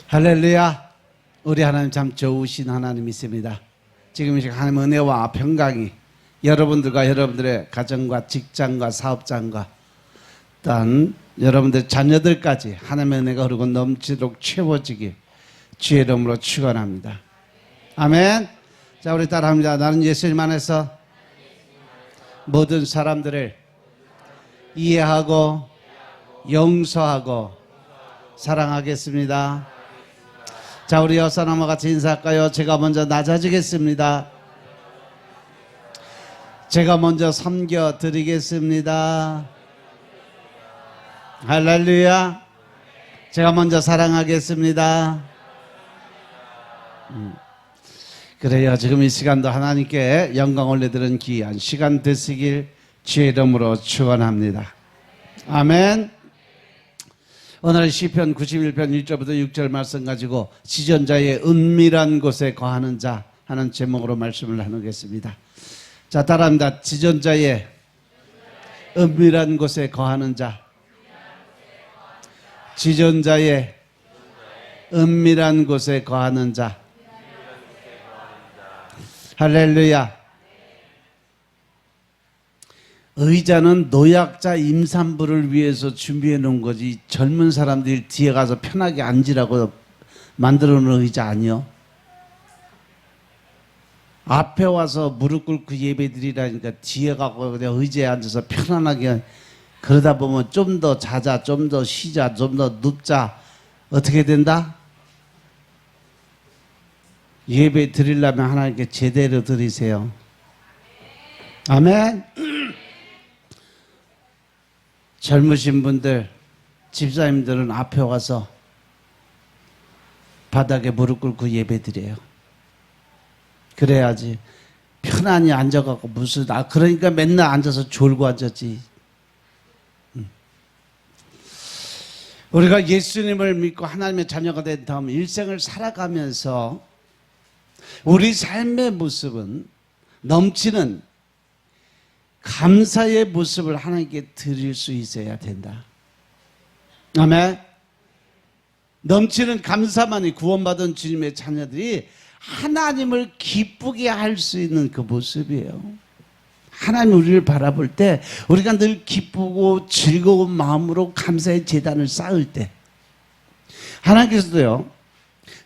할렐루야. 우리 하나님 참 좋으신 하나님이십니다. 지금 이 시간 하나님의 은혜와 평강이 여러분들과 여러분들의 가정과 직장과 사업장과 또한 여러분들 자녀들까지 하나님의 은혜가 흐르고 넘치도록 채워지길 주의 이름으로 축원합니다. 아멘. 자, 우리 따라합니다. 나는 예수님 안에서 모든 사람들을 이해하고 용서하고 사랑하겠습니다. 자, 우리 여사나마 같이 인사할까요? 제가 먼저 낮아지겠습니다. 제가 먼저 섬겨드리겠습니다. 할렐루야. 제가 먼저 사랑하겠습니다. 그래요. 지금 이 시간도 하나님께 영광 올려드리는 귀한 시간 되시길 주의 이름으로 축원합니다. 아멘. 오늘 시편 91편 1절부터 6절 말씀 가지고 지존자의 은밀한 곳에 거하는 자 하는 제목으로 말씀을 나누겠습니다. 자, 따라합니다. 지존자의 은밀한 곳에 거하는 자. 지존자의 은밀한 곳에 거하는 자. 할렐루야. 의자는 노약자 임산부를 위해서 준비해 놓은 거지 젊은 사람들이 뒤에 가서 편하게 앉으라고 만들어 놓은 의자 아니요. 앞에 와서 무릎 꿇고 예배 드리라니까 뒤에 가고 그냥 의자에 앉아서 편안하게 그러다 보면 좀 더 자자, 좀 더 쉬자, 좀 더 눕자. 어떻게 된다? 예배 드리려면 하나님께 제대로 드리세요. 아멘. 젊으신 분들, 집사님들은 앞에 와서 바닥에 무릎 꿇고 예배 드려요. 그래야지. 편안히 앉아갖고 무슨, 그러니까 맨날 앉아서 졸고 앉았지. 우리가 예수님을 믿고 하나님의 자녀가 된 다음 일생을 살아가면서 우리 삶의 모습은 넘치는 감사의 모습을 하나님께 드릴 수 있어야 된다. 아멘. 넘치는 감사만이 구원받은 주님의 자녀들이 하나님을 기쁘게 할 수 있는 그 모습이에요. 하나님 우리를 바라볼 때 우리가 늘 기쁘고 즐거운 마음으로 감사의 제단을 쌓을 때 하나님께서도요,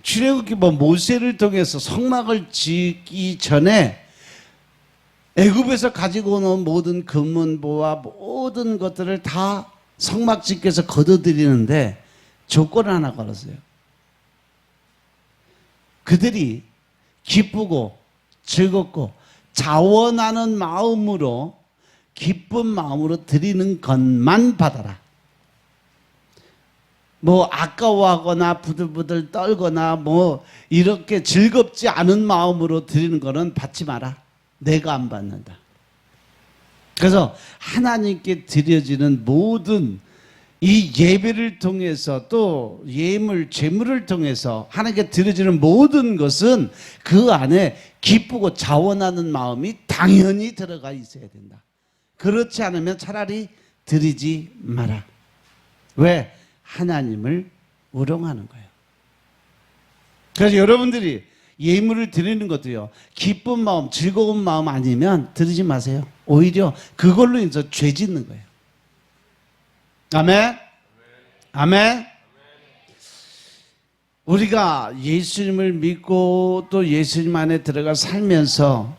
출애굽기 모세를 통해서 성막을 짓기 전에 애굽에서 가지고 온 모든 금문보와 모든 것들을 다 성막 짓기에서 거둬들이는데 조건을 하나 걸었어요. 그들이 기쁘고 즐겁고 자원하는 마음으로 기쁜 마음으로 드리는 것만 받아라. 아까워하거나 부들부들 떨거나 이렇게 즐겁지 않은 마음으로 드리는 거는 받지 마라. 내가 안 받는다. 그래서 하나님께 드려지는 모든 이 예배를 통해서 또 예물, 제물을 통해서 하나님께 드려지는 모든 것은 그 안에 기쁘고 자원하는 마음이 당연히 들어가 있어야 된다. 그렇지 않으면 차라리 드리지 마라. 왜? 하나님을 우롱하는 거예요. 그래서 여러분들이 예물을 드리는 것도요, 기쁜 마음, 즐거운 마음 아니면 드리지 마세요. 오히려 그걸로 인해서 죄 짓는 거예요. 아멘? 아멘? 우리가 예수님을 믿고 또 예수님 안에 들어가 살면서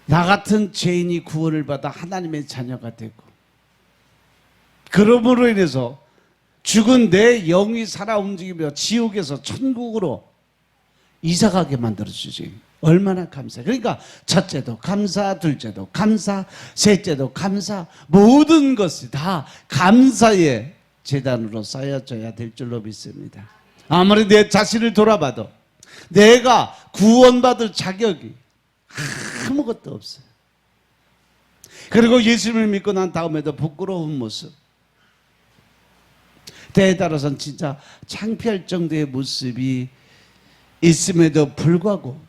나 같은 죄인이 구원을 받아 하나님의 자녀가 되고, 그러므로 인해서 죽은 내 영이 살아 움직이며 지옥에서 천국으로 이사가게 만들어주지. 얼마나 감사해. 그러니까 첫째도 감사, 둘째도 감사, 셋째도 감사, 모든 것이 다 감사의 제단으로 쌓여져야 될 줄로 믿습니다. 아무리 내 자신을 돌아봐도 내가 구원받을 자격이 아무것도 없어요. 그리고 예수님을 믿고 난 다음에도 부끄러운 모습, 때에 따라서는 진짜 창피할 정도의 모습이 있음에도 불구하고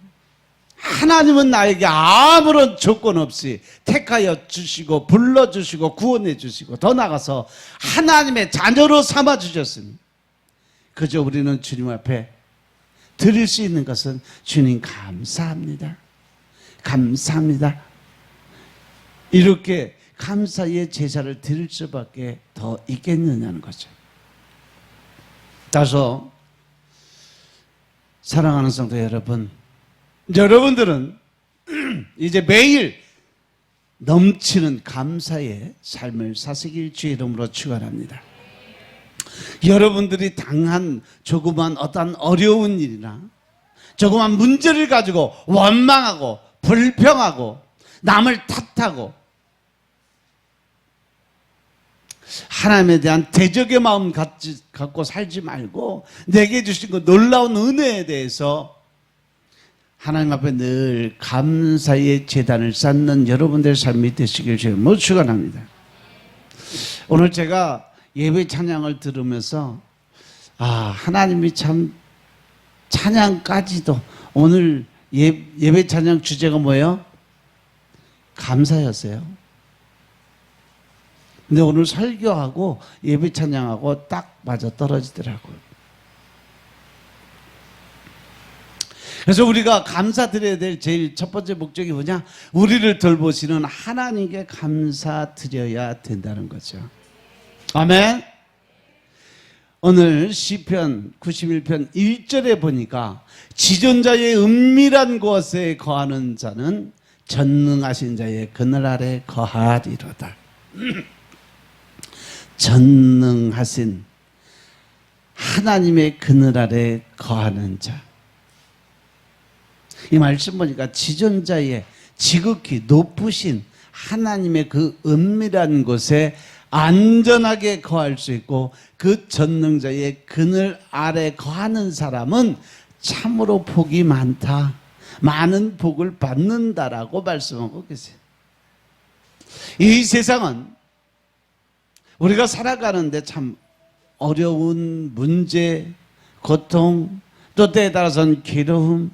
하나님은 나에게 아무런 조건 없이 택하여 주시고 불러주시고 구원해 주시고 더 나아가서 하나님의 자녀로 삼아 주셨습니다. 그저 우리는 주님 앞에 드릴 수 있는 것은 주님 감사합니다. 감사합니다. 이렇게 감사의 제사를 드릴 수밖에 더 있겠느냐는 거죠. 따라서 사랑하는 성도 여러분, 여러분들은 이제 매일 넘치는 감사의 삶을 사시길 주의 이름으로 축원합니다. 여러분들이 당한 조그만 어떤 어려운 일이나 조그만 문제를 가지고 원망하고 불평하고 남을 탓하고 하나님에 대한 대적의 마음 갖고 살지 말고 내게 주신 그 놀라운 은혜에 대해서 하나님 앞에 늘 감사의 제단을 쌓는 여러분들의 삶이 되시길 주님으로 축원합니다. 오늘 제가 예배 찬양을 들으면서 하나님이 참 찬양까지도 오늘 예배 찬양 주제가 뭐예요? 감사였어요. 근데 오늘 설교하고 예배 찬양하고 딱 맞아 떨어지더라고요. 그래서 우리가 감사드려야 될 제일 첫 번째 목적이 뭐냐? 우리를 돌보시는 하나님께 감사드려야 된다는 거죠. 아멘. 오늘 시편 91편 1절에 보니까 지존자의 은밀한 곳에 거하는 자는 전능하신 자의 그늘 아래 거하리로다. 전능하신 하나님의 그늘 아래 거하는 자. 이 말씀 보니까 지존자의 지극히 높으신 하나님의 그 은밀한 곳에 안전하게 거할 수 있고 그 전능자의 그늘 아래 거하는 사람은 참으로 복이 많다. 많은 복을 받는다라고 말씀하고 계세요. 이 세상은 우리가 살아가는데 참 어려운 문제, 고통, 또 때에 따라서는 괴로움,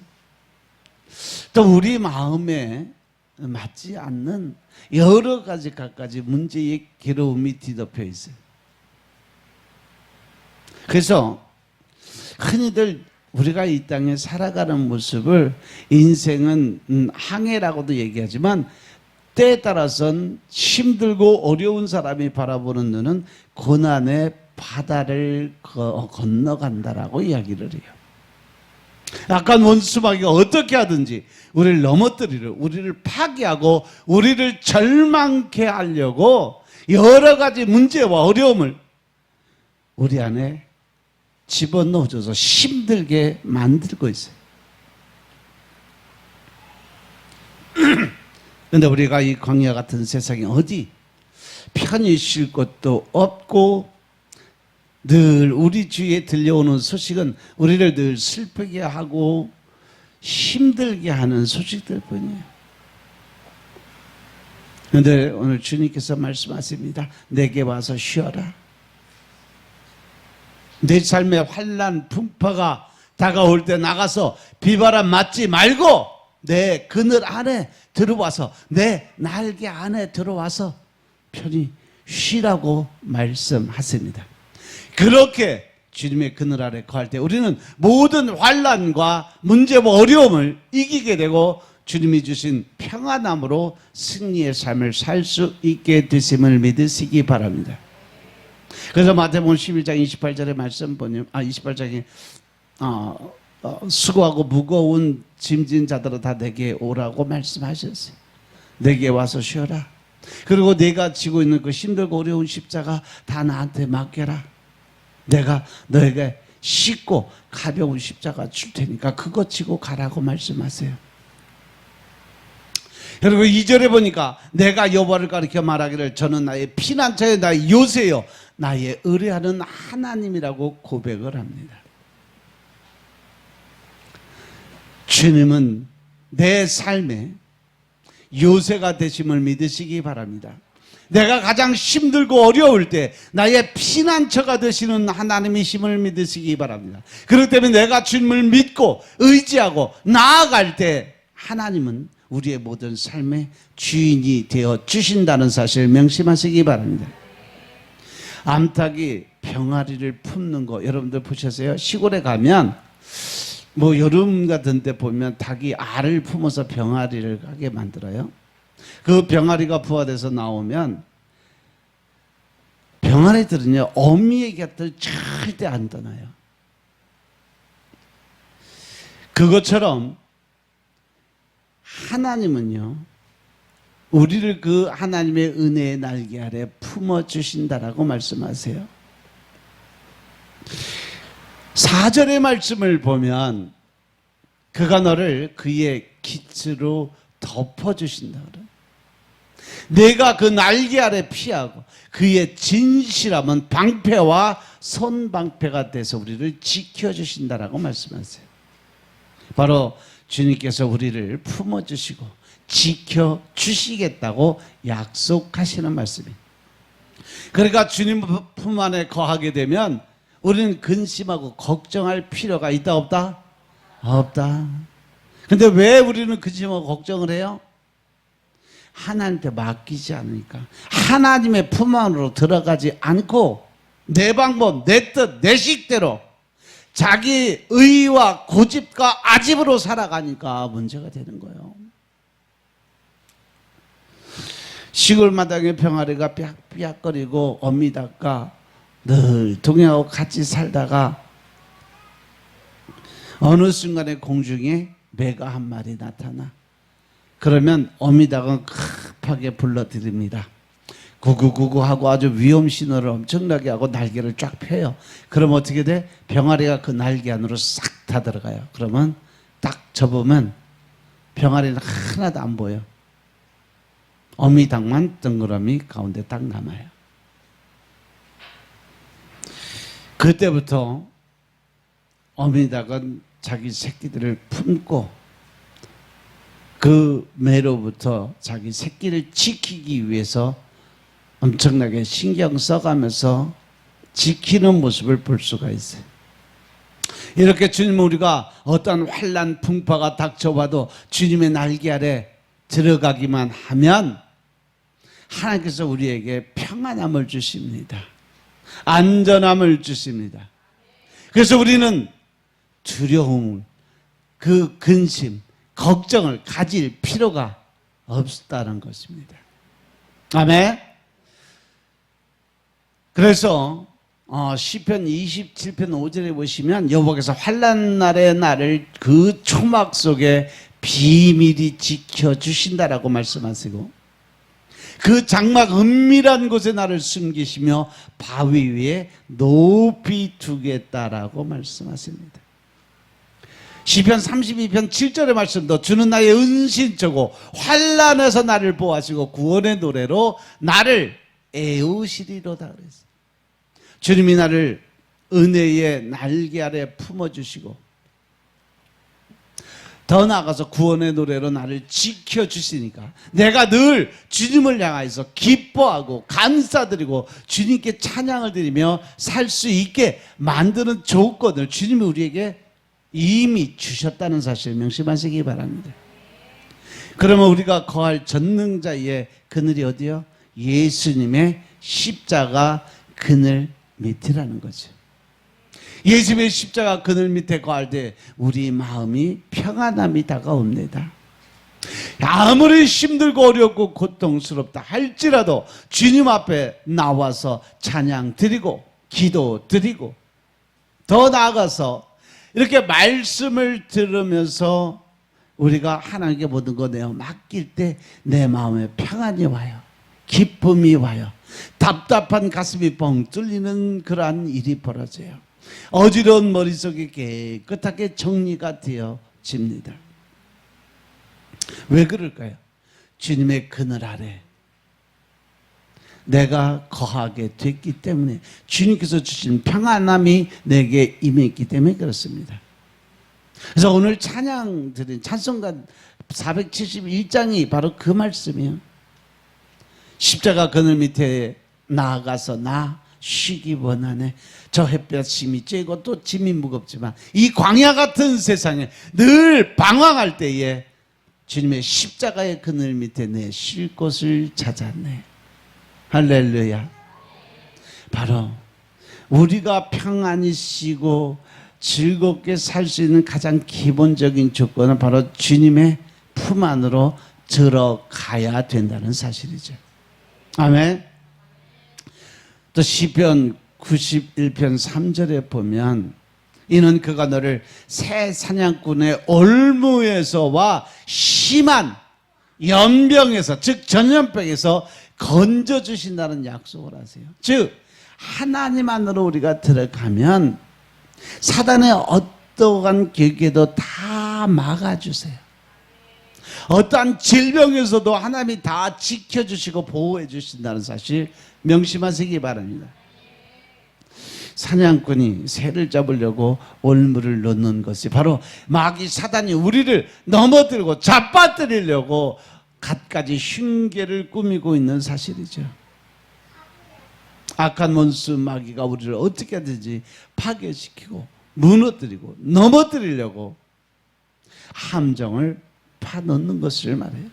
또 우리 마음에 맞지 않는 여러 가지 갖가지 문제의 괴로움이 뒤덮여 있어요. 그래서 흔히들 우리가 이 땅에 살아가는 모습을 인생은 항해라고도 얘기하지만 때에 따라서는 힘들고 어려운 사람이 바라보는 눈은 고난의 바다를 건너간다라고 이야기를 해요. 약간 원수마귀가 어떻게 하든지 우리를 넘어뜨리려, 우리를 파괴하고 우리를 절망케 하려고 여러 가지 문제와 어려움을 우리 안에 집어넣어줘서 힘들게 만들고 있어요. 그런데 우리가 이 광야 같은 세상에 어디 편히 쉴 곳도 없고 늘 우리 주위에 들려오는 소식은 우리를 늘 슬프게 하고 힘들게 하는 소식들 뿐이에요. 그런데 오늘 주님께서 말씀하십니다. 내게 와서 쉬어라. 내 삶의 환난 풍파가 다가올 때 나가서 비바람 맞지 말고 내 그늘 안에 들어와서 내 날개 안에 들어와서 편히 쉬라고 말씀하십니다. 그렇게 주님의 그늘 아래 거할 때 우리는 모든 환난과 문제와 어려움을 이기게 되고 주님이 주신 평안함으로 승리의 삶을 살 수 있게 되심을 믿으시기 바랍니다. 그래서 마태복음 11장 28절의 말씀 보면 28장에 수고하고 무거운 짐진 자들아 다 내게 오라고 말씀하셨어요. 내게 와서 쉬어라. 그리고 내가 지고 있는 그 힘들고 어려운 십자가 다 나한테 맡겨라. 내가 너에게 쉽고 가벼운 십자가 줄 테니까 그거 지고 가라고 말씀하세요. 그리고 2절에 보니까 내가 여호와를 가리켜 말하기를 저는 나의 피난처에 나의 요새요 나의 의뢰하는 하나님이라고 고백을 합니다. 주님은 내 삶에 요새가 되심을 믿으시기 바랍니다. 내가 가장 힘들고 어려울 때 나의 피난처가 되시는 하나님이심을 믿으시기 바랍니다. 그렇기 때문에 내가 주님을 믿고 의지하고 나아갈 때 하나님은 우리의 모든 삶의 주인이 되어 주신다는 사실을 명심하시기 바랍니다. 암탉이 병아리를 품는 거 여러분들 보셨어요? 시골에 가면 뭐 여름 같은 데 보면 닭이 알을 품어서 병아리를 하게 만들어요. 그 병아리가 부화돼서 나오면 병아리들은요 어미의 곁을 절대 안 떠나요. 그것처럼 하나님은요 우리를 그 하나님의 은혜의 날개 아래 품어주신다라고 말씀하세요. 4절의 말씀을 보면 그가 너를 그의 깃으로 덮어주신다 그래요. 내가 그 날개 아래 피하고 그의 진실함은 방패와 손방패가 돼서 우리를 지켜주신다라고 말씀하세요. 바로 주님께서 우리를 품어주시고 지켜주시겠다고 약속하시는 말씀입니다. 그러니까 주님 품 안에 거하게 되면 우리는 근심하고 걱정할 필요가 있다 없다? 없다. 근데 왜 우리는 근심하고 걱정을 해요? 하나님한테 맡기지 않으니까. 하나님의 품 안으로 들어가지 않고 내 방법, 내 뜻, 내 식대로 자기 의와 고집과 아집으로 살아가니까 문제가 되는 거예요. 시골 마당에 병아리가 삐약삐약거리고 어미닭과 늘 동행하고 같이 살다가 어느 순간에 공중에 매가 한 마리 나타나. 그러면 어미닭은 급하게 불러들입니다. 구구구구 하고 아주 위험 신호를 엄청나게 하고 날개를 쫙 펴요. 그럼 어떻게 돼? 병아리가 그 날개 안으로 싹 다 들어가요. 그러면 딱 접으면 병아리는 하나도 안 보여. 어미닭만 덩그러미 가운데 딱 남아요. 그때부터 어미닭은 자기 새끼들을 품고 그 매로부터 자기 새끼를 지키기 위해서 엄청나게 신경 써가면서 지키는 모습을 볼 수가 있어요. 이렇게 주님은 우리가 어떤 환난 풍파가 닥쳐와도 주님의 날개 아래 들어가기만 하면 하나님께서 우리에게 평안함을 주십니다. 안전함을 주십니다. 그래서 우리는 두려움, 그 근심, 걱정을 가질 필요가 없다는 것입니다. 아멘. 그래서 시편 27편 5절에 보시면 여호와께서 환난 날의 나를 그 초막 속에 비밀히 지켜주신다라고 말씀하시고 그 장막 은밀한 곳에 나를 숨기시며 바위 위에 높이 두겠다라고 말씀하십니다. 시편 32편 7절의 말씀도 주는 나의 은신처고 환난에서 나를 보호하시고 구원의 노래로 나를 애우시리로다 그랬어요. 주님이 나를 은혜의 날개 아래 품어주시고 더 나아가서 구원의 노래로 나를 지켜주시니까 내가 늘 주님을 향해서 기뻐하고 감사드리고 주님께 찬양을 드리며 살 수 있게 만드는 조건을 주님이 우리에게 이미 주셨다는 사실을 명심하시기 바랍니다. 그러면 우리가 거할 전능자의 그늘이 어디요? 예수님의 십자가 그늘 밑이라는 거죠. 예수님의 십자가 그늘 밑에 거할 때 우리 마음이 평안함이 다가옵니다. 아무리 힘들고 어렵고 고통스럽다 할지라도 주님 앞에 나와서 찬양 드리고 기도 드리고 더 나아가서 이렇게 말씀을 들으면서 우리가 하나님께 모든 거 내어 맡길 때 내 마음에 평안이 와요. 기쁨이 와요. 답답한 가슴이 뻥 뚫리는 그러한 일이 벌어져요. 어지러운 머릿속이 깨끗하게 정리가 되어집니다. 왜 그럴까요? 주님의 그늘 아래 내가 거하게 됐기 때문에 주님께서 주신 평안함이 내게 임했기 때문에 그렇습니다. 그래서 오늘 찬양 드린 찬송가 471장이 바로 그 말씀이에요. 십자가 그늘 밑에 나아가서 나 쉬기 원하네. 저 햇볕이 쬐고 또 짐이 무겁지만 이 광야 같은 세상에 늘 방황할 때에 주님의 십자가의 그늘 밑에 내 쉴 곳을 찾았네. 할렐루야. 바로 우리가 평안히 쉬고 즐겁게 살 수 있는 가장 기본적인 조건은 바로 주님의 품 안으로 들어가야 된다는 사실이죠. 아멘. 또 시편 91편 3절에 보면 이는 그가 너를 새 사냥꾼의 올무에서와 심한 연병에서, 즉 전염병에서 건져주신다는 약속을 하세요. 즉 하나님 안으로 우리가 들어가면 사단의 어떠한 계획에도 다 막아주세요. 어떠한 질병에서도 하나님이 다 지켜주시고 보호해 주신다는 사실 명심하시기 바랍니다. 사냥꾼이 새를 잡으려고 올무를 넣는 것이 바로 마귀 사단이 우리를 넘어들고 잡아뜨리려고 갖가지 흉계를 꾸미고 있는 사실이죠. 악한 원수 마귀가 우리를 어떻게 하든지 파괴시키고 무너뜨리고 넘어뜨리려고 함정을 파놓는 것을 말해요.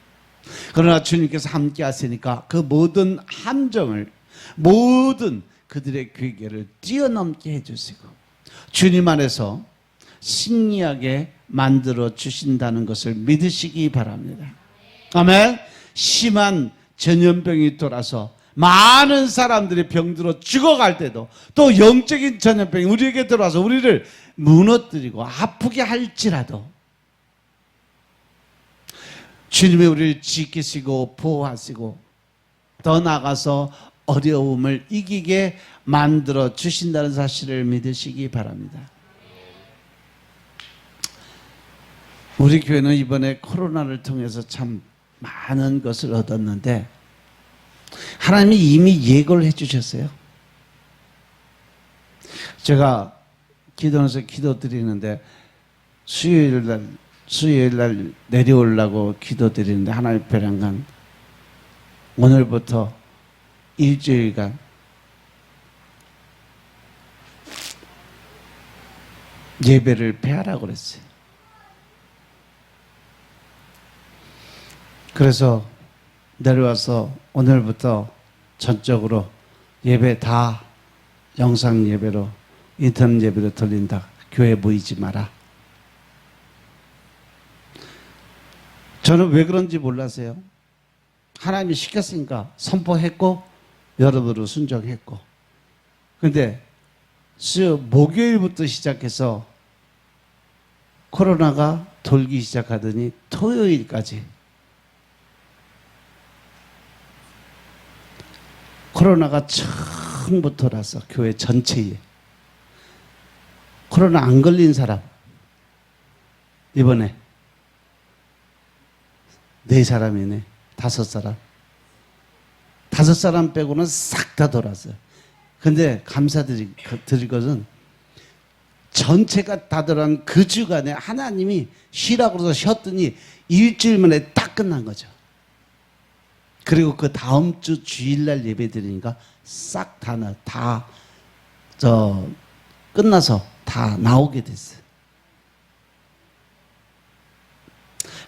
그러나 주님께서 함께 하시니까 그 모든 함정을, 모든 그들의 괴계를 뛰어넘게 해주시고 주님 안에서 승리하게 만들어 주신다는 것을 믿으시기 바랍니다. 아멘. 심한 전염병이 돌아서 많은 사람들이 병들어 죽어갈 때도 또 영적인 전염병이 우리에게 들어와서 우리를 무너뜨리고 아프게 할지라도 주님이 우리를 지키시고 보호하시고 더 나아가서 어려움을 이기게 만들어 주신다는 사실을 믿으시기 바랍니다. 우리 교회는 이번에 코로나를 통해서 참 많은 것을 얻었는데 하나님이 이미 예고를 해주셨어요. 제가 기도원에서 기도드리는데 수요일날 내려오려고 기도드리는데 하나님 배랑간 오늘부터 일주일간 예배를 폐하라고 그랬어요. 그래서 내려와서 오늘부터 전적으로 예배 다 영상 예배로 인터넷 예배로 돌린다. 교회 모이지 마라. 저는 왜 그런지 몰라서요. 하나님이 시켰으니까 선포했고 여러분으로 순종했고, 근데 목요일부터 시작해서 코로나가 돌기 시작하더니 토요일까지 코로나가 처음부터 나서 교회 전체에 코로나 안 걸린 사람 이번에 4사람이네. 5사람. 5사람 빼고는 싹 다 돌았어요. 근데 감사드릴 것은 전체가 다 돌아온 그 주간에 하나님이 쉬라고 해서 쉬었더니 일주일 만에 딱 끝난 거죠. 그리고 그 다음 주 주일날 예배 드리니까 싹 다 끝나서 다 나오게 됐어요.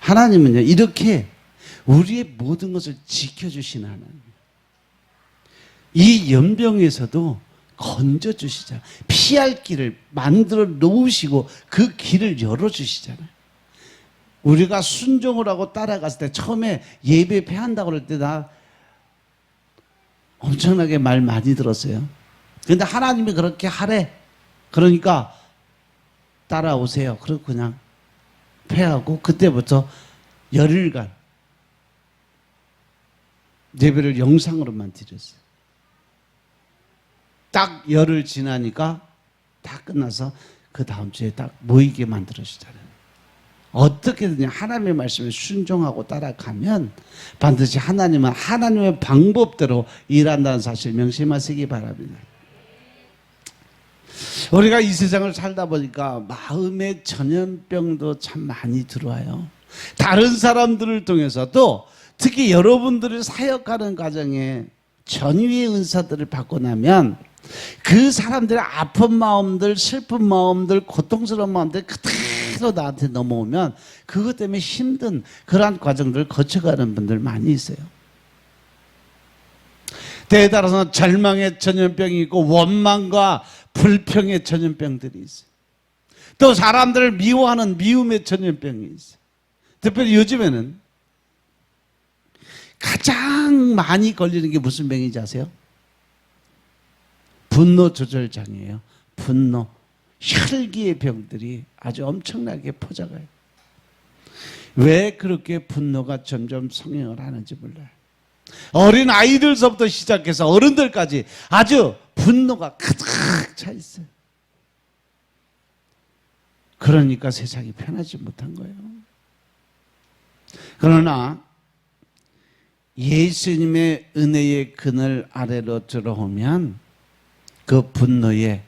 하나님은요, 이렇게 우리의 모든 것을 지켜주시는 하나님. 이 연병에서도 건져주시잖아요. 피할 길을 만들어 놓으시고 그 길을 열어주시잖아요. 우리가 순종을 하고 따라갔을 때 처음에 예배 폐한다고 그럴 때 나 엄청나게 말 많이 들었어요. 그런데 하나님이 그렇게 하래. 그러니까 따라오세요. 그리고 그냥 폐하고 그때부터 열흘간 예배를 영상으로만 드렸어요. 딱 열흘 지나니까 다 끝나서 그 다음 주에 딱 모이게 만들어주잖아요. 어떻게든 하나님의 말씀에 순종하고 따라가면 반드시 하나님은 하나님의 방법대로 일한다는 사실 명심하시기 바랍니다. 우리가 이 세상을 살다 보니까 마음의 전염병도 참 많이 들어와요. 다른 사람들을 통해서도 특히 여러분들이 사역하는 과정에 전위의 은사들을 받고 나면 그 사람들의 아픈 마음들, 슬픈 마음들, 고통스러운 마음들 그대로 나한테 넘어오면 그것 때문에 힘든 그러한 과정들을 거쳐가는 분들 많이 있어요. 때에 따라서는 절망의 전염병이 있고 원망과 불평의 전염병들이 있어요. 또 사람들을 미워하는 미움의 전염병이 있어요. 특별히 요즘에는 가장 많이 걸리는 게 무슨 병인지 아세요? 분노 조절 장애예요. 분노. 혈기의 병들이 아주 엄청나게 퍼져가요. 왜 그렇게 분노가 점점 성행을 하는지 몰라요. 어린 아이들서부터 시작해서 어른들까지 아주 분노가 가득 차 있어요. 그러니까 세상이 편하지 못한 거예요. 그러나 예수님의 은혜의 그늘 아래로 들어오면 그 분노의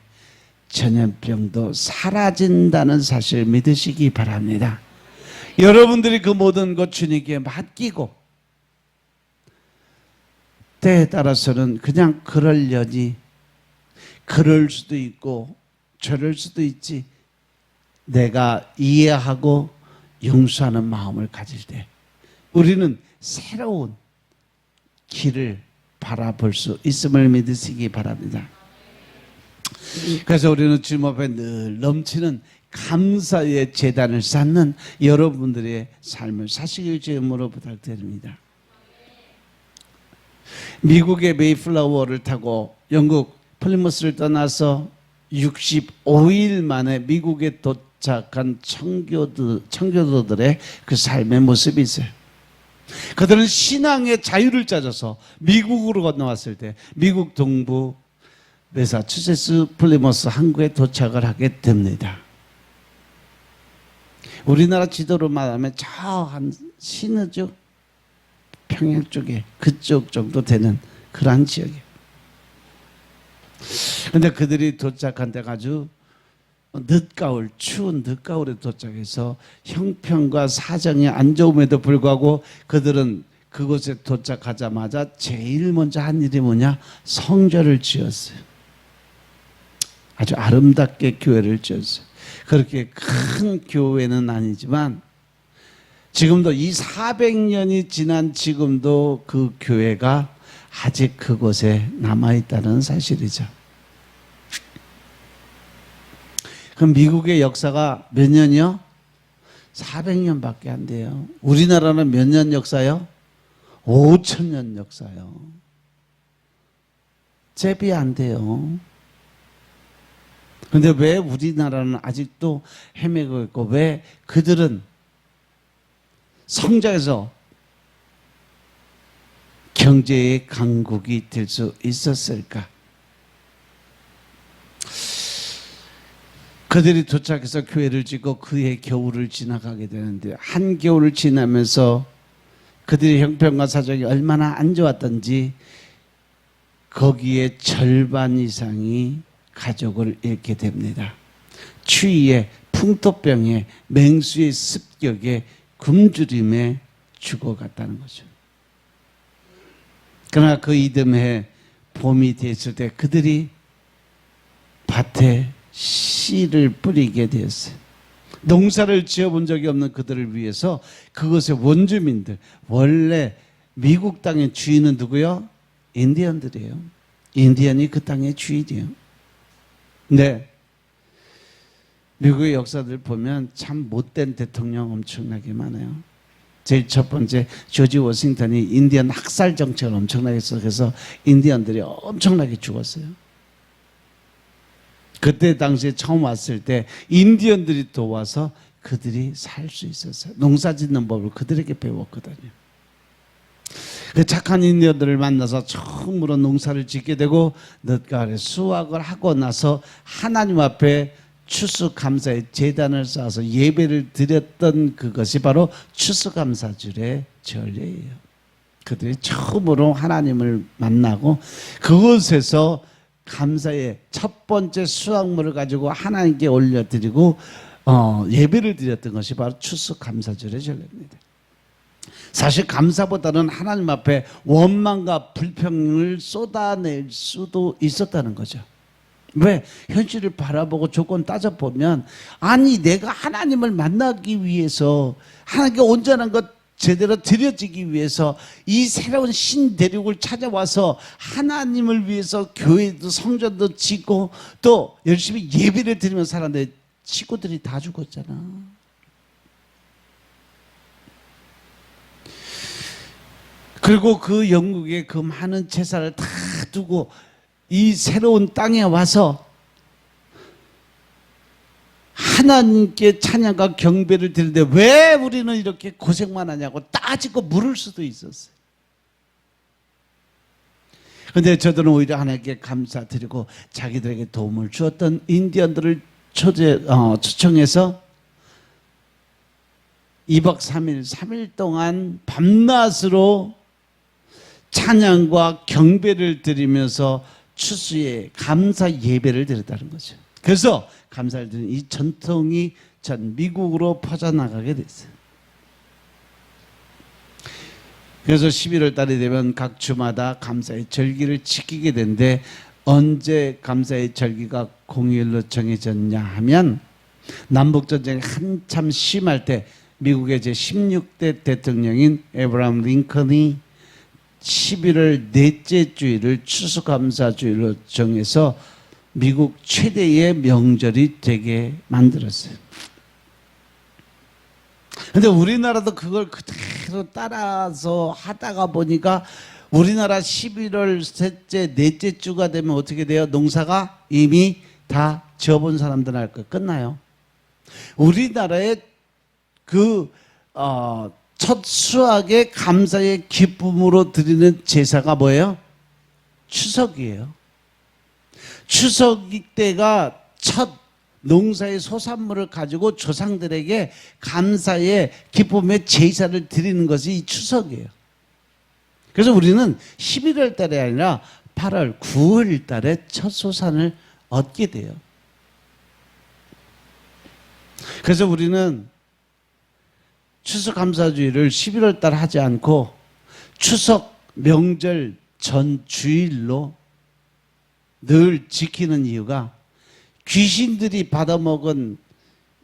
전염병도 사라진다는 사실을 믿으시기 바랍니다. 여러분들이 그 모든 것 주님께 맡기고 때에 따라서는 그냥 그러려니 그럴 수도 있고 저럴 수도 있지, 내가 이해하고 용서하는 마음을 가질 때 우리는 새로운 길을 바라볼 수 있음을 믿으시기 바랍니다. 그래서 우리는 주님 앞에 늘 넘치는 감사의 제단을 쌓는 여러분들의 삶을 사시길 주님으로 부탁드립니다. 미국의 메이플라워를 타고 영국 플리머스를 떠나서 65일 만에 미국에 도착한 청교도들의 그 삶의 모습이 있어요. 그들은 신앙의 자유를 찾아서 미국으로 건너왔을 때 미국 동부 매사추세츠 플리머스 항구에 도착을 하게 됩니다. 우리나라 지도로 말하면 저 한 시너죠 평양 쪽에 그쪽 정도 되는 그러한 지역이에요. 그런데 그들이 도착한 데가 아주 늦가을, 추운 늦가을에 도착해서 형편과 사정이 안 좋음에도 불구하고 그들은 그곳에 도착하자마자 제일 먼저 한 일이 뭐냐? 성전을 지었어요. 아주 아름답게 교회를 지었어요. 그렇게 큰 교회는 아니지만 지금도 이 400년이 지난 지금도 그 교회가 아직 그곳에 남아있다는 사실이죠. 그럼 미국의 역사가 몇 년이요? 400년밖에 안 돼요. 우리나라는 몇 년 역사요? 5,000년 역사요. 잽이 안 돼요. 그런데 왜 우리나라는 아직도 헤매고 있고 왜 그들은 성장해서 경제의 강국이 될 수 있었을까? 그들이 도착해서 교회를 짓고 그의 겨울을 지나가게 되는데 한겨울을 지나면서 그들의 형편과 사정이 얼마나 안 좋았던지 거기에 절반 이상이 가족을 잃게 됩니다. 추위에, 풍토병에, 맹수의 습격에, 굶주림에 죽어갔다는 거죠. 그러나 그 이듬해 봄이 됐을 때 그들이 밭에 씨를 뿌리게 되었어요. 농사를 지어본 적이 없는 그들을 위해서 그것의 원주민들, 원래 미국 땅의 주인은 누구요? 인디언들이에요. 인디언이 그 땅의 주인이에요. 네. 미국의 역사들 보면 참 못된 대통령 엄청나게 많아요. 제일 첫 번째 조지 워싱턴이 인디언 학살 정책을 엄청나게 써서 인디언들이 엄청나게 죽었어요. 그때 당시에 처음 왔을 때 인디언들이 도와서 그들이 살 수 있었어요. 농사 짓는 법을 그들에게 배웠거든요. 그 착한 인디언들을 만나서 처음으로 농사를 짓게 되고 늦가을에 수확을 하고 나서 하나님 앞에 추수감사의 제단을 쌓아서 예배를 드렸던 그것이 바로 추수감사절의 절례예요. 그들이 처음으로 하나님을 만나고 그곳에서 감사의 첫 번째 수확물을 가지고 하나님께 올려드리고 예배를 드렸던 것이 바로 추수감사절의 절례입니다. 사실 감사보다는 하나님 앞에 원망과 불평을 쏟아낼 수도 있었다는 거죠. 왜? 현실을 바라보고 조건 따져보면 아니 내가 하나님을 만나기 위해서 하나님께 온전한 것 제대로 드려지기 위해서 이 새로운 신대륙을 찾아와서 하나님을 위해서 교회도 성전도 짓고 또 열심히 예배를 드리면서 살았는데 친구들이 다 죽었잖아. 그리고 그 영국의 그 많은 재산을 다 두고 이 새로운 땅에 와서 하나님께 찬양과 경배를 드리는데 왜 우리는 이렇게 고생만 하냐고 따지고 물을 수도 있었어요. 그런데 저들은 오히려 하나님께 감사드리고 자기들에게 도움을 주었던 인디언들을 초청해서 2박 3일, 3일 동안 밤낮으로 찬양과 경배를 드리면서 추수에 감사 예배를 드렸다는 거죠. 그래서 감사를 드리는 이 전통이 전 미국으로 퍼져나가게 됐어요. 그래서 11월 달이 되면 각 주마다 감사의 절기를 지키게 되는데 언제 감사의 절기가 공휴일로 정해졌냐 하면 남북전쟁이 한참 심할 때 미국의 제16대 대통령인 에브라함 링컨이 11월 넷째 주일을 추수감사주일로 정해서 미국 최대의 명절이 되게 만들었어요. 근데 우리나라도 그걸 그대로 따라서 하다가 보니까 우리나라 11월 셋째, 넷째 주가 되면 어떻게 돼요? 농사가 이미 다 지어본 사람들 할 거 끝나요. 우리나라의 첫 수확의 감사의 기쁨으로 드리는 제사가 뭐예요? 추석이에요. 추석 때가 첫 농사의 소산물을 가지고 조상들에게 감사의 기쁨의 제사를 드리는 것이 이 추석이에요. 그래서 우리는 11월 달이 아니라 8월, 9월 달에 첫 소산을 얻게 돼요. 그래서 우리는 추수감사주일을 11월 달 하지 않고 추석 명절 전 주일로 늘 지키는 이유가 귀신들이 받아먹은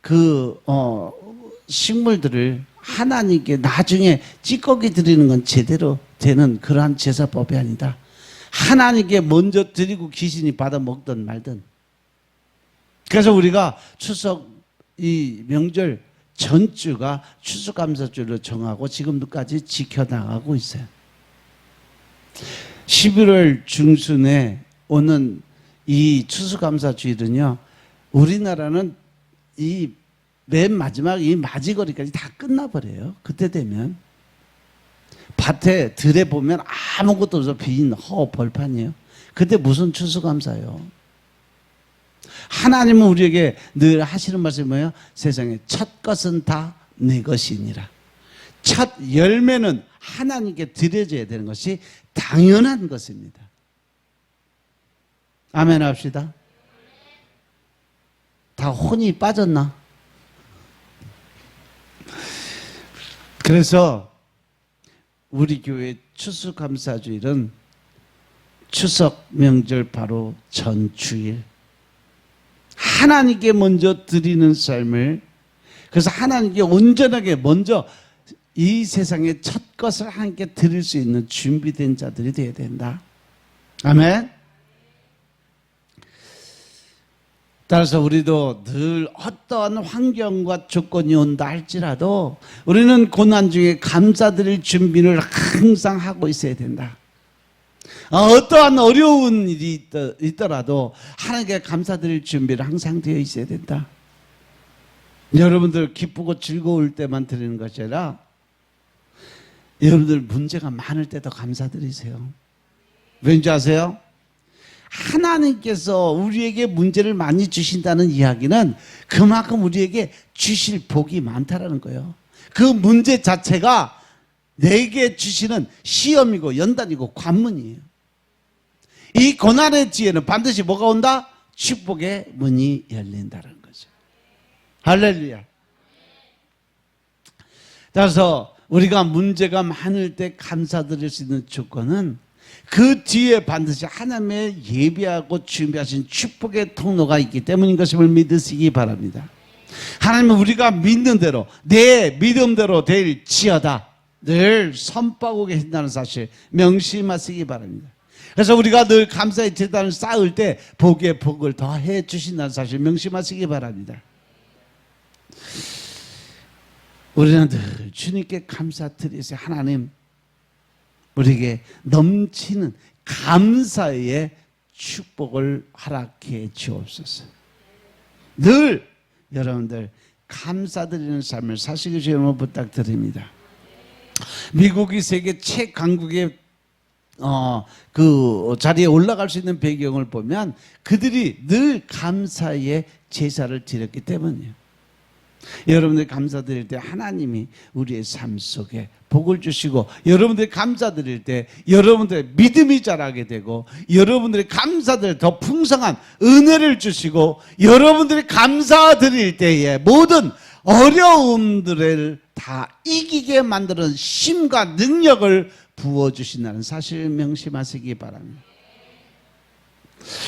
그 식물들을 하나님께 나중에 찌꺼기 드리는 건 제대로 되는 그러한 제사법이 아니다. 하나님께 먼저 드리고 귀신이 받아먹든 말든. 그래서 우리가 추석 이 명절 전주가 추수감사주로 정하고 지금까지 지켜나가고 있어요. 11월 중순에 오는 이 추수감사주일은요, 우리나라는 이 맨 마지막 이 맞이거리까지 다 끝나버려요. 그때 되면 밭에 들에 보면 아무것도 없어 빈 허 벌판이에요. 그때 무슨 추수감사요? 하나님은 우리에게 늘 하시는 말씀이 뭐예요? 세상에 첫 것은 다 내 것이니라. 첫 열매는 하나님께 드려져야 되는 것이 당연한 것입니다. 아멘 합시다. 다 혼이 빠졌나? 그래서 우리 교회 추수감사주일은 추석 명절 바로 전주일 하나님께 먼저 드리는 삶을, 그래서 하나님께 온전하게 먼저 이 세상의 첫 것을 하나님께 드릴 수 있는 준비된 자들이 되어야 된다. 아멘. 따라서 우리도 늘 어떠한 환경과 조건이 온다 할지라도 우리는 고난 중에 감사드릴 준비를 항상 하고 있어야 된다. 어떠한 어려운 일이 있더라도 하나님께 감사드릴 준비를 항상 되어 있어야 된다. 여러분들 기쁘고 즐거울 때만 드리는 것이 아니라 여러분들 문제가 많을 때도 감사드리세요. 왠지 아세요? 하나님께서 우리에게 문제를 많이 주신다는 이야기는 그만큼 우리에게 주실 복이 많다라는 거예요. 그 문제 자체가 내게 주시는 시험이고 연단이고 관문이에요. 이 고난의 뒤에는 반드시 뭐가 온다? 축복의 문이 열린다는 거죠. 할렐루야. 따라서 우리가 문제가 많을 때 감사드릴 수 있는 조건은 그 뒤에 반드시 하나님의 예비하고 준비하신 축복의 통로가 있기 때문인 것임을 믿으시기 바랍니다. 하나님은 우리가 믿는 대로 내 믿음대로 될지어다. 늘 선포하고 계신다는 사실 명심하시기 바랍니다. 그래서 우리가 늘 감사의 제단을 쌓을 때 복의 복을 더해 주신다는 사실 명심하시기 바랍니다. 우리는 늘 주님께 감사드리세요. 하나님 우리에게 넘치는 감사의 축복을 허락해 주옵소서. 늘 여러분들 감사드리는 삶을 사시기 주님으로 부탁드립니다. 미국이 세계 최강국의 그 자리에 올라갈 수 있는 배경을 보면 그들이 늘 감사의 제사를 드렸기 때문이에요. 여러분들이 감사드릴 때 하나님이 우리의 삶 속에 복을 주시고, 여러분들이 감사드릴 때 여러분들의 믿음이 자라게 되고, 여러분들이 감사드릴 때 더 풍성한 은혜를 주시고, 여러분들이 감사드릴 때에 모든 어려움들을 다 이기게 만드는 힘과 능력을 부어주신다는 사실 명심하시기 바랍니다.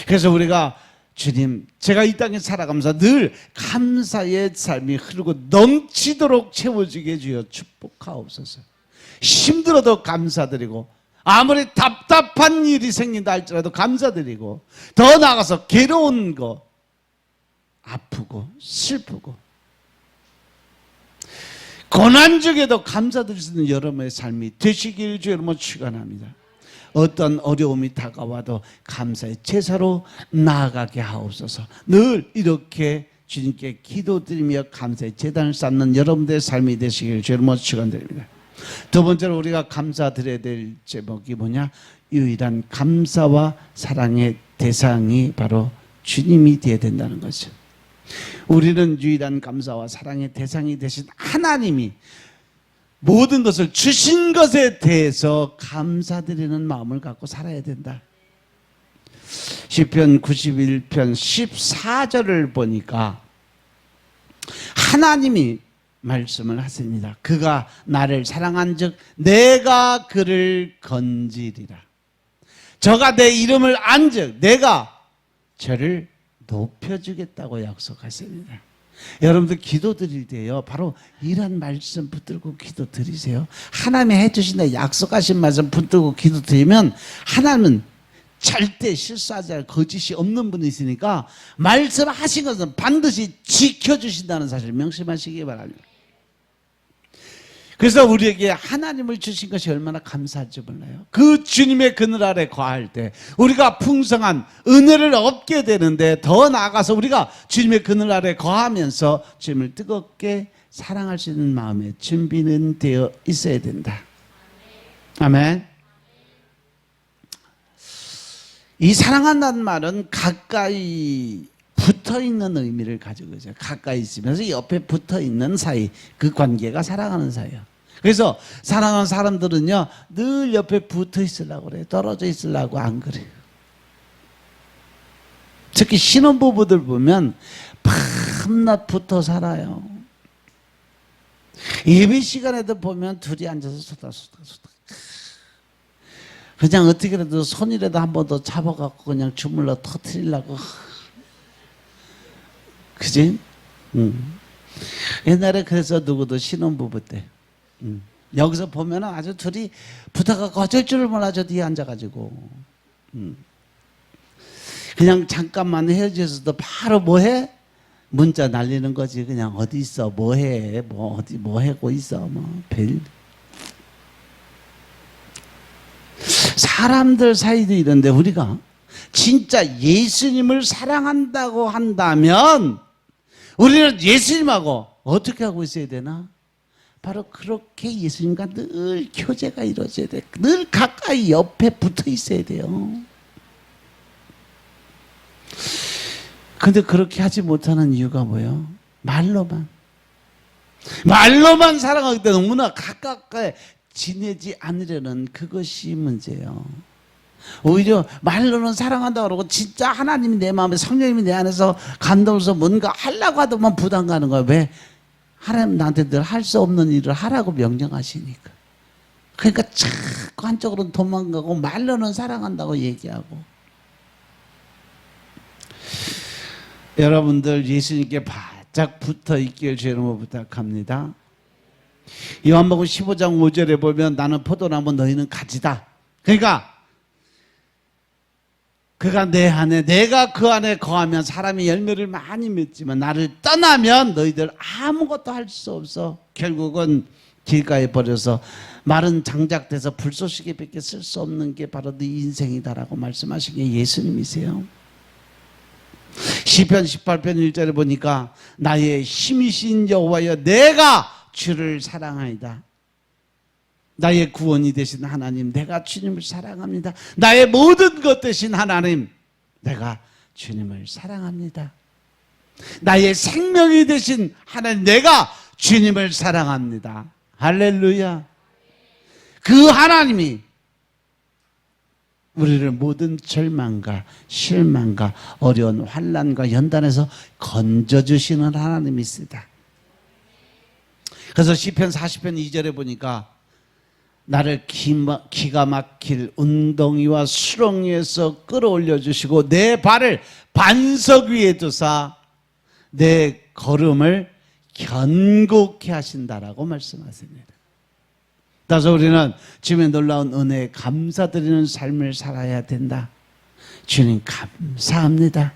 그래서 우리가 주님, 제가 이 땅에 살아가면서 늘 감사의 삶이 흐르고 넘치도록 채워지게 주여 축복하옵소서. 힘들어도 감사드리고, 아무리 답답한 일이 생긴다 할지라도 감사드리고, 더 나아가서 괴로운 거, 아프고 슬프고 고난 중에도 감사드릴 수 있는 여러분의 삶이 되시길 주 여러분 축원합니다. 어떤 어려움이 다가와도 감사의 제사로 나아가게 하옵소서. 늘 이렇게 주님께 기도드리며 감사의 제단을 쌓는 여러분들의 삶이 되시길 주 여러분 축원드립니다. 두 번째로 우리가 감사드려야 될 제목이 뭐냐? 유일한 감사와 사랑의 대상이 바로 주님이 되어야 된다는 거죠. 우리는 유일한 감사와 사랑의 대상이 되신 하나님이 모든 것을 주신 것에 대해서 감사드리는 마음을 갖고 살아야 된다. 시편 91편 14절을 보니까 하나님이 말씀을 하십니다. 그가 나를 사랑한 즉 내가 그를 건지리라. 저가 내 이름을 안 즉 내가 저를 높여주겠다고 약속하십니다. 여러분들 기도 드릴 때요, 바로 이런 말씀 붙들고 기도 드리세요. 하나님이 해주신다 약속하신 말씀 붙들고 기도 드리면 하나님은 절대 실수하지 않을 거짓이 없는 분이시니까 말씀하신 것은 반드시 지켜주신다는 사실 명심하시기 바랍니다. 그래서 우리에게 하나님을 주신 것이 얼마나 감사할지 몰라요. 그 주님의 그늘 아래 거할 때 우리가 풍성한 은혜를 얻게 되는데, 더 나아가서 우리가 주님의 그늘 아래 거하면서 주님을 뜨겁게 사랑할 수 있는 마음의 준비는 되어 있어야 된다. 아멘. 이 사랑한다는 말은 가까이 붙어있는 의미를 가지고 있어요. 가까이 있으면서 옆에 붙어있는 사이, 그 관계가 사랑하는 사이예요. 그래서 사랑하는 사람들은요 늘 옆에 붙어 있으려고 그래요. 떨어져 있으려고 안 그래요. 특히 신혼부부들 보면 밤낮 붙어 살아요. 예배 시간에도 보면 둘이 앉아서 소닥소닥 그냥 어떻게라도 손이라도 한 번 더 잡아갖고 그냥 주물러 터뜨리려고. 그지? 옛날에 그래서 누구도 신혼부부 때 여기서 보면 아주 둘이 붙어갖고 어쩔 줄을 몰라 저 뒤에 앉아가지고 그냥 잠깐만 헤어져서도 바로 뭐해? 문자 날리는 거지. 그냥 어디 있어? 뭐해? 뭐 어디 뭐 하고 있어? 뭐 별. 사람들 사이도 이런데 우리가 진짜 예수님을 사랑한다고 한다면 우리는 예수님하고 어떻게 하고 있어야 되나? 바로 그렇게 예수님과 늘 교제가 이루어져야 돼. 늘 가까이 옆에 붙어 있어야 돼요. 근데 그렇게 하지 못하는 이유가 뭐예요? 말로만 사랑하기 때문에 너무나 가깝게 지내지 않으려는 그것이 문제예요. 오히려 말로는 사랑한다고 그러고 진짜 하나님이 내 마음에 성령님이 내 안에서 감동해서 뭔가 하려고 하더만 부담 가는 거야. 왜? 하나님 나한테 늘 할 수 없는 일을 하라고 명령하시니까. 그러니까 자꾸 한쪽으로는 도망가고 말로는 사랑한다고 얘기하고. 여러분들 예수님께 바짝 붙어 있길 주님으로 부탁합니다. 요한복음 15장 5절에 보면 나는 포도나무 너희는 가지다. 그러니까 그가 내 안에 내가 그 안에 거하면 사람이 열매를 많이 맺지만 나를 떠나면 너희들 아무것도 할 수 없어. 결국은 길가에 버려서 마른 장작돼서 불쏘시개밖에 쓸 수 없는 게 바로 네 인생이다라고 말씀하신 게 예수님이세요. 시편 18편 1절에 보니까 나의 힘이신 여호와여 내가 주를 사랑하이다. 나의 구원이 되신 하나님 내가 주님을 사랑합니다. 나의 모든 것 되신 하나님 내가 주님을 사랑합니다. 나의 생명이 되신 하나님 내가 주님을 사랑합니다. 할렐루야. 그 하나님이 우리를 모든 절망과 실망과 어려운 환난과 연단에서 건져주시는 하나님이시다. 그래서 시편 40편 2절에 보니까 나를 기가 막힐 운동이와 수렁에서 끌어올려 주시고 내 발을 반석 위에 두사 내 걸음을 견고케 하신다라고 말씀하십니다. 따라서 우리는 주님의 놀라운 은혜에 감사드리는 삶을 살아야 된다. 주님 감사합니다.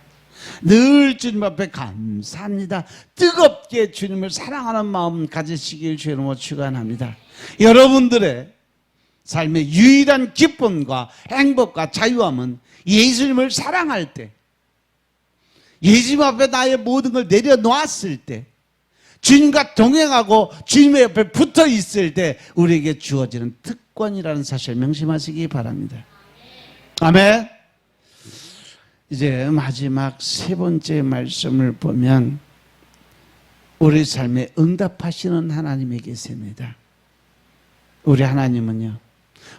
늘 주님 앞에 감사합니다. 뜨겁게 주님을 사랑하는 마음 가지시길 주님으로 축원합니다. 여러분들의 삶의 유일한 기쁨과 행복과 자유함은 예수님을 사랑할 때, 예수님 앞에 나의 모든 걸 내려놓았을 때, 주님과 동행하고 주님의 옆에 붙어 있을 때 우리에게 주어지는 특권이라는 사실 명심하시기 바랍니다. 아멘. 이제 마지막 세 번째 말씀을 보면 우리 삶에 응답하시는 하나님이 계십니다. 우리 하나님은요,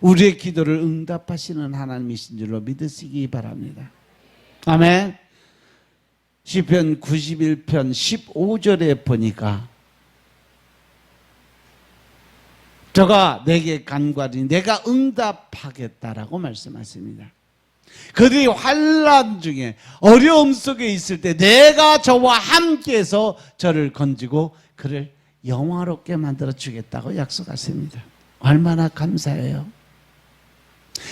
우리의 기도를 응답하시는 하나님이신 줄로 믿으시기 바랍니다. 아멘. 시편 91편 15절에 보니까 저가 내게 간구하리니 내가 응답하겠다라고 말씀하십니다. 그들이 환난 중에 어려움 속에 있을 때 내가 저와 함께해서 저를 건지고 그를 영화롭게 만들어 주겠다고 약속하십니다. 얼마나 감사해요.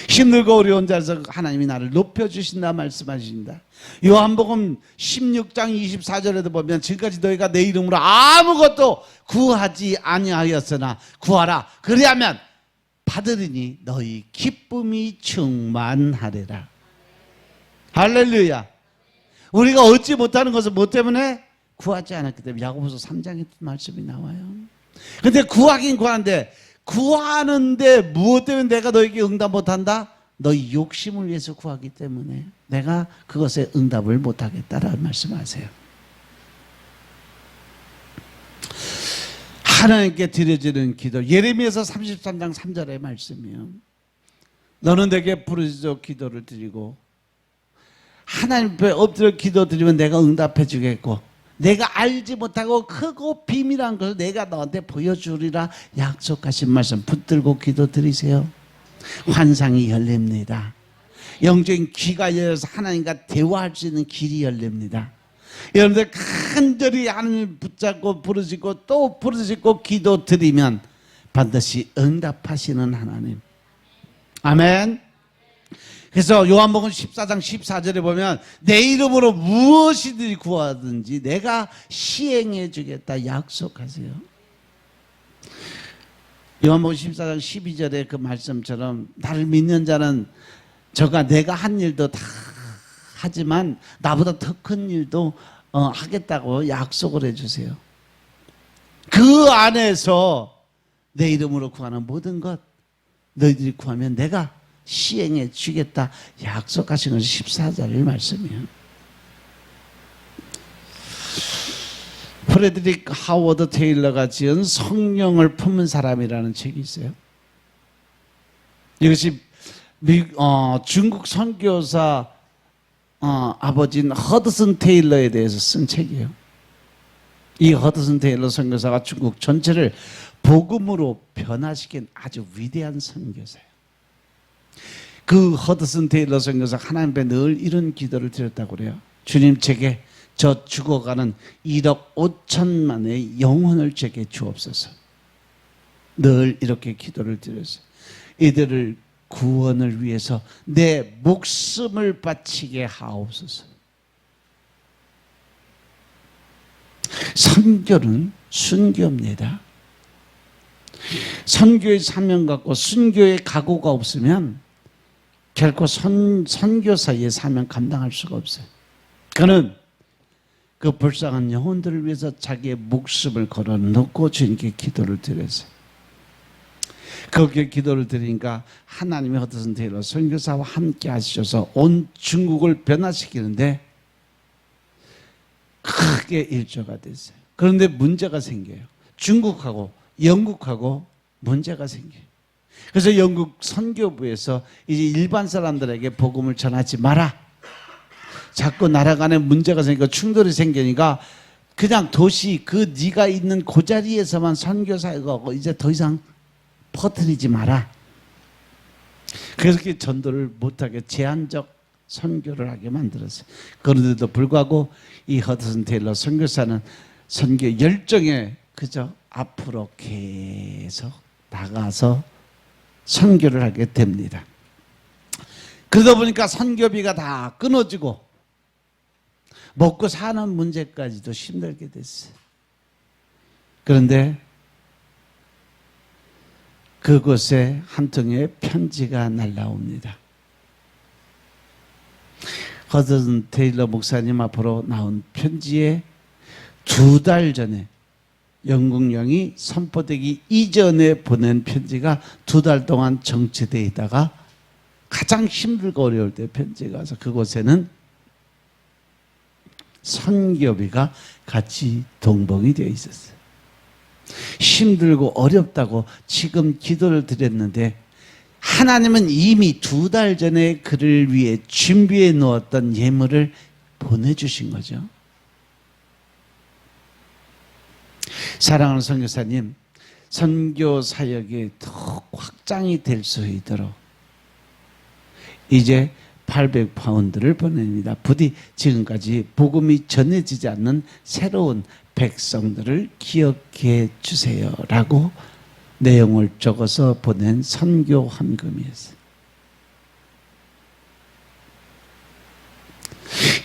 힘들고 어려운 자리에서 하나님이 나를 높여주신다 말씀하십니다. 요한복음 16장 24절에도 보면 지금까지 너희가 내 이름으로 아무것도 구하지 아니하였으나 구하라 그리하면 받으리니 너희 기쁨이 충만하리라. 할렐루야. 우리가 얻지 못하는 것은 뭐 때문에? 구하지 않았기 때문에. 야고보서 3장에 말씀이 나와요. 근데 구하긴 구하는데 구하는데 무엇 때문에 내가 너에게 응답 못한다? 너희 욕심을 위해서 구하기 때문에 내가 그것에 응답을 못하겠다라는 말씀하세요. 하나님께 드려지는 기도, 예레미야서 33장 3절의 말씀이요. 너는 내게 부르짖어 기도를 드리고 하나님 앞에 엎드려 기도 드리면 내가 응답해 주겠고 내가 알지 못하고 크고 비밀한 것을 내가 너한테 보여주리라 약속하신 말씀 붙들고 기도 드리세요. 환상이 열립니다. 영적인 귀가 열려서 하나님과 대화할 수 있는 길이 열립니다. 여러분들 간절히 하나님을 붙잡고 부르짖고 또 부르짖고 기도 드리면 반드시 응답하시는 하나님. 아멘. 그래서 요한복음 14장 14절에 보면 내 이름으로 무엇이든지 구하든지 내가 시행해 주겠다 약속하세요. 요한복음 14장 12절에 그 말씀처럼 나를 믿는 자는 저가 내가 한 일도 다 하지만 나보다 더 큰 일도 하겠다고 약속을 해주세요. 그 안에서 내 이름으로 구하는 모든 것 너희들이 구하면 내가 시행해 주겠다 약속하신 것이 14절의 말씀이에요. 프레드릭 하워드 테일러가 지은 성령을 품은 사람이라는 책이 있어요. 이것이 중국 선교사 아버지인 허드슨 테일러에 대해서 쓴 책이에요. 이 허드슨 테일러 선교사가 중국 전체를 복음으로 변화시킨 아주 위대한 선교사예요. 그 허드슨 테일러 선교사 하나님 앞에 늘 이런 기도를 드렸다고 그래요. 주님 제게 저 죽어가는 1억 5천만의 영혼을 제게 주옵소서. 늘 이렇게 기도를 드렸어요. 이들을 구원을 위해서 내 목숨을 바치게 하옵소서. 선교는 순교입니다. 선교의 사명 갖고 순교의 각오가 없으면 결코 선교사의 사명 감당할 수가 없어요. 그는 그 불쌍한 영혼들을 위해서 자기의 목숨을 걸어놓고 주님께 기도를 드렸어요. 그렇게 기도를 드리니까 하나님의 허드슨 테일러 선교사와 함께 하셔서 온 중국을 변화시키는데 크게 일조가 됐어요. 그런데 문제가 생겨요. 중국하고 영국하고 문제가 생겨요. 그래서 영국 선교부에서 이제 일반 사람들에게 복음을 전하지 마라. 자꾸 나라 간에 문제가 생기고 충돌이 생기니까 그냥 도시 그 네가 있는 그 자리에서만 선교 사역하고 이제 더 이상 퍼뜨리지 마라. 그래서 그 전도를 못하게 제한적 선교를 하게 만들었어요. 그런데도 불구하고 이 허드슨 테일러 선교사는 선교 열정에 그저 앞으로 계속 나가서 선교를 하게 됩니다. 그러다 보니까 선교비가 다 끊어지고 먹고 사는 문제까지도 힘들게 됐어요. 그런데 그곳에 한 통의 편지가 날라옵니다. 허드슨 테일러 목사님 앞으로 나온 편지에 2달 전에 영국령이 선포되기 이전에 보낸 편지가 2달 동안 정체되어 있다가 가장 힘들고 어려울 때 편지가 와서 그곳에는 선교비가 같이 동봉이 되어 있었어요. 힘들고 어렵다고 지금 기도를 드렸는데 하나님은 이미 2달 전에 그를 위해 준비해 놓았던 예물을 보내주신 거죠. 사랑하는 선교사님, 선교 사역이 더 확장이 될 수 있도록 이제 800파운드를 보냅니다. 부디 지금까지 복음이 전해지지 않는 새로운 백성들을 기억해 주세요 라고 내용을 적어서 보낸 선교 헌금이었어요.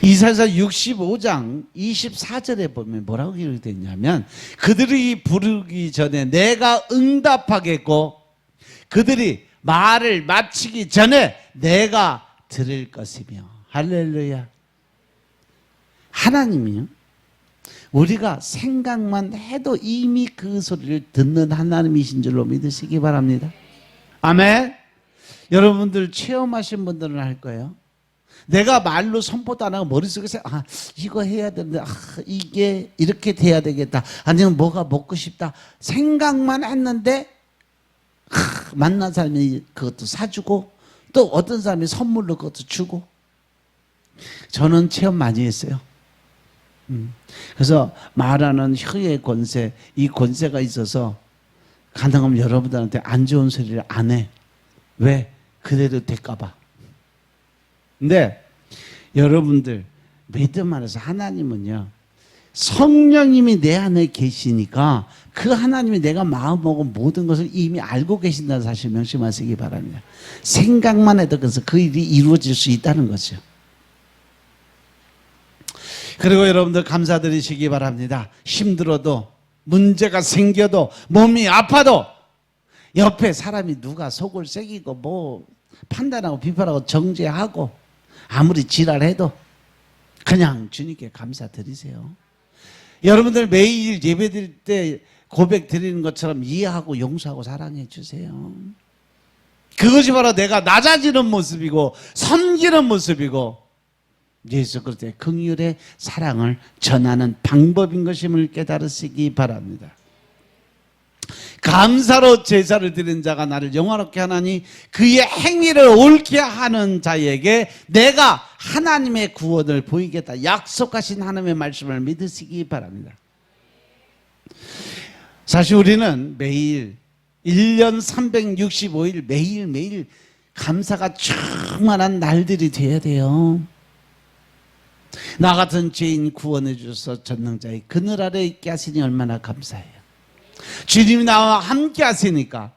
이사야서 65장 24절에 보면 뭐라고 기록되어 있냐면 그들이 부르기 전에 내가 응답하겠고 그들이 말을 마치기 전에 내가 들을 것이며. 할렐루야. 하나님이요, 우리가 생각만 해도 이미 그 소리를 듣는 하나님이신 줄로 믿으시기 바랍니다. 아멘. 여러분들 체험하신 분들은 알 거예요. 내가 말로 선포도 안 하고 머릿속에서 이거 해야 되는데 이게 이렇게 돼야 되겠다, 아니면 뭐가 먹고 싶다 생각만 했는데 만난 사람이 그것도 사주고 또 어떤 사람이 선물로 그것도 주고. 저는 체험 많이 했어요. 그래서 말하는 혀의 권세, 이 권세가 있어서 가능하면 여러분들한테 안 좋은 소리를 안 해. 왜? 그래도 될까 봐. 근데 여러분들 믿음 안에서 하나님은요, 성령님이 내 안에 계시니까 그 하나님이 내가 마음먹은 모든 것을 이미 알고 계신다는 사실 명심하시기 바랍니다. 생각만 해도 그래서 그 일이 이루어질 수 있다는 거죠. 그리고 여러분들 감사드리시기 바랍니다. 힘들어도 문제가 생겨도 몸이 아파도 옆에 사람이 누가 속을 새기고 뭐 판단하고 비판하고 정죄하고 아무리 지랄해도 그냥 주님께 감사드리세요. 여러분들 매일 예배 드릴 때 고백 드리는 것처럼 이해하고 용서하고 사랑해 주세요. 그것이 바로 내가 낮아지는 모습이고 섬기는 모습이고 예수 그리스도의 긍휼의 사랑을 전하는 방법인 것임을 깨달으시기 바랍니다. 감사로 제사를 드리는 자가 나를 영화롭게 하나니 그의 행위를 옳게 하는 자에게 내가 하나님의 구원을 보이겠다 약속하신 하나님의 말씀을 믿으시기 바랍니다. 사실 우리는 매일 1년 365일 매일매일 감사가 충만한 날들이 되어야 돼요. 나 같은 죄인 구원해 주셔서 전능자의 그늘 아래 있게 하시니 얼마나 감사해요. 주님이 나와 함께 하시니까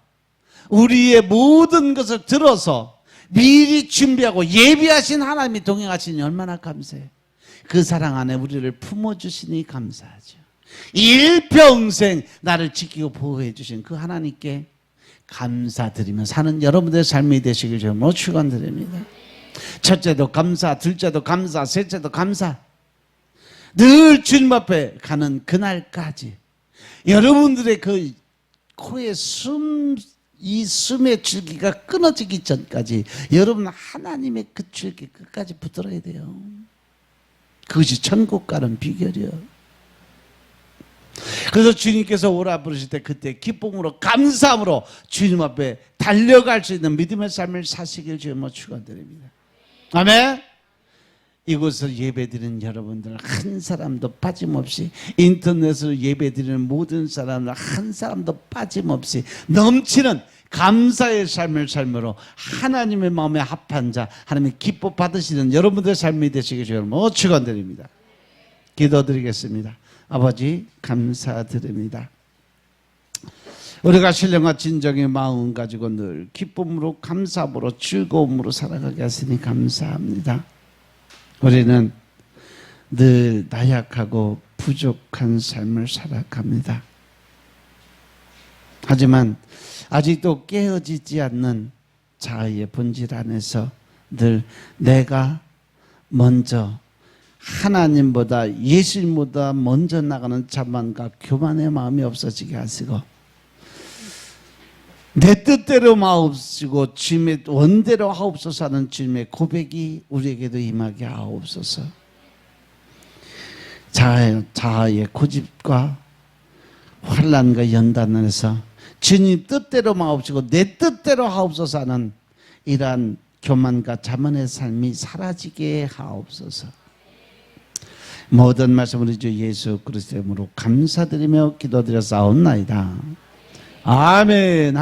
우리의 모든 것을 들어서 미리 준비하고 예비하신 하나님이 동행하시니 얼마나 감사해요. 그 사랑 안에 우리를 품어주시니 감사하죠. 일평생 나를 지키고 보호해 주신 그 하나님께 감사드리며 사는 여러분들의 삶이 되시길 주님으로 축원드립니다. 첫째도 감사, 둘째도 감사, 셋째도 감사. 늘 주님 앞에 가는 그날까지 여러분들의 그 코에 이 숨의 줄기가 끊어지기 전까지 여러분 하나님의 그 줄기 끝까지 붙들어야 돼요. 그것이 천국 가는 비결이요. 그래서 주님께서 오라 부르실 때 그때 기쁨으로 감사함으로 주님 앞에 달려갈 수 있는 믿음의 삶을 사시길 주님으로 축원드립니다. 아멘. 이곳에서 예배드리는 여러분들 한 사람도 빠짐없이, 인터넷으로 예배드리는 모든 사람들 한 사람도 빠짐없이 넘치는 감사의 삶을 삶으로 하나님의 마음에 합한 자, 하나님의 기뻐 받으시는 여러분들의 삶이 되시길 주님으로 축원드립니다. 기도드리겠습니다. 아버지 감사드립니다. 우리가 신령과 진정의 마음 가지고 늘 기쁨으로 감사함으로 즐거움으로 살아가게 하시니 감사합니다. 우리는 늘 나약하고 부족한 삶을 살아갑니다. 하지만 아직도 깨어지지 않는 자아의 본질 안에서 늘 내가 먼저 하나님보다 예수님보다 먼저 나가는 자만과 교만의 마음이 없어지게 하시고 내 뜻대로 마옵시고 주님의 원대로 하옵소서 하는 주님의 고백이 우리에게도 임하게 하옵소서. 자아의 고집과 환난과 연단에서 주님 뜻대로 마옵시고 내 뜻대로 하옵소서 하는 이러한 교만과 자만의 삶이 사라지게 하옵소서. 모든 말씀 우리 주 예수 그리스도의 이름으로 감사드리며 기도드려 싸움나이다. 아멘.